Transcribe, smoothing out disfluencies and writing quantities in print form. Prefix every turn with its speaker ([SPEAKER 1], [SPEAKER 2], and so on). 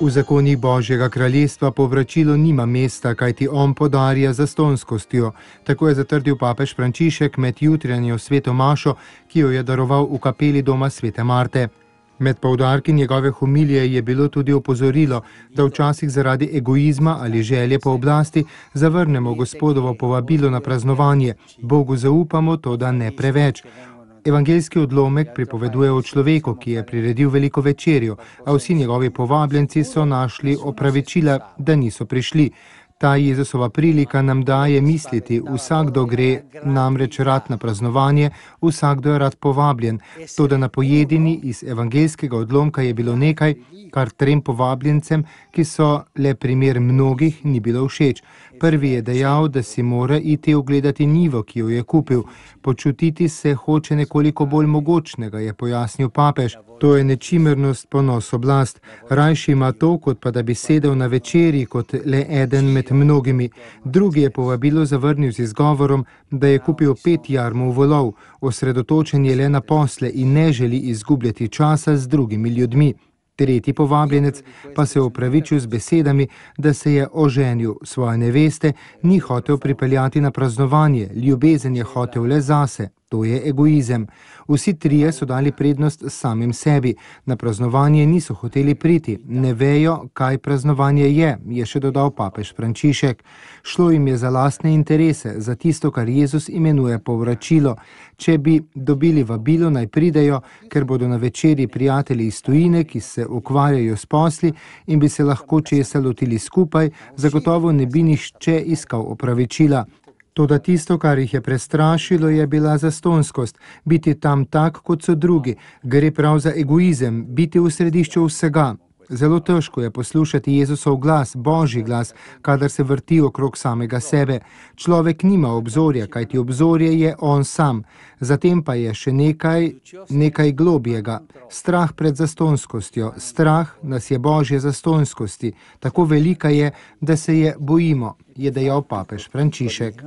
[SPEAKER 1] V zakonih Božjega kraljestva povračilo nima mesta, kajti on podarja zastonskostjo. Tako je zatrdil papež Frančišek med jutranjo sveto mašo, ki jo je daroval v kapeli doma svete Marte. Med poudarki njegove homilije je bilo tudi opozorilo, da včasih zaradi egoizma ali želje po oblasti zavrnemo Gospodovo povabilo na praznovanje. Bogu zaupamo, toda ne preveč. Evangeljski odlomek pripoveduje o človeku, ki je priredil veliko večerjo, a vsi njegovi povabljenci so našli opravičila, da niso prišli. Ta Jezusova prilika nam daje misliti, vsakdo gre namreč rad na praznovanje, vsakdo je rad povabljen. Toda na pojedini iz evangeljskega odlomka je bilo nekaj, kar 3 povabljencem, ki so le primer mnogih, ni bilo všeč. Prvi je dejal, da si mora iti ogledati njivo, ki jo je kupil. Počutiti se hoče nekoliko bolj mogočnega, je pojasnil papež. To je nečimernost, ponos, oblast. Rajši ima to, kot pa da bi sedel na večerji kot le eden med mnogimi. Drugi je povabilo zavrnil z izgovorom, da je kupil 5 jarmov volov. Osredotočen je le na posle in ne želi izgubljati časa z drugimi ljudmi. Tretji povabljenec pa se je opravičil z besedami, da se je oženil svoje neveste, ni hotel pripeljati na praznovanje, ljubezen je hotel le zase. To je egoizem. Vsi trije so dali prednost samim sebi. Na praznovanje niso hoteli priti. Ne vejo, kaj praznovanje je še dodal papež Frančišek. Šlo jim je za lastne interese, za tisto, kar Jezus imenuje povračilo. Če bi dobili vabilo, naj pridejo, ker bodo na večerji prijatelji iz tujine, ki se ukvarjajo s posli in bi se lahko česa lotili skupaj, zagotovo ne bi nihče iskal opravičila. Toda tisto, kar jih je prestrašilo, je bila zastonskost. Biti tam tak, kot so drugi. Gre prav za egoizem, biti v središču vsega. Zelo težko je poslušati Jezusov glas, Božji glas, kadar se vrti okrog samega sebe. Človek nima obzorja, kajti obzorje je on sam. Zatem pa je še nekaj globjega. Strah pred zastonskostjo. Strah nas je Božje zastonskosti. Tako velika je, da se je bojimo, je dejal papež Frančišek.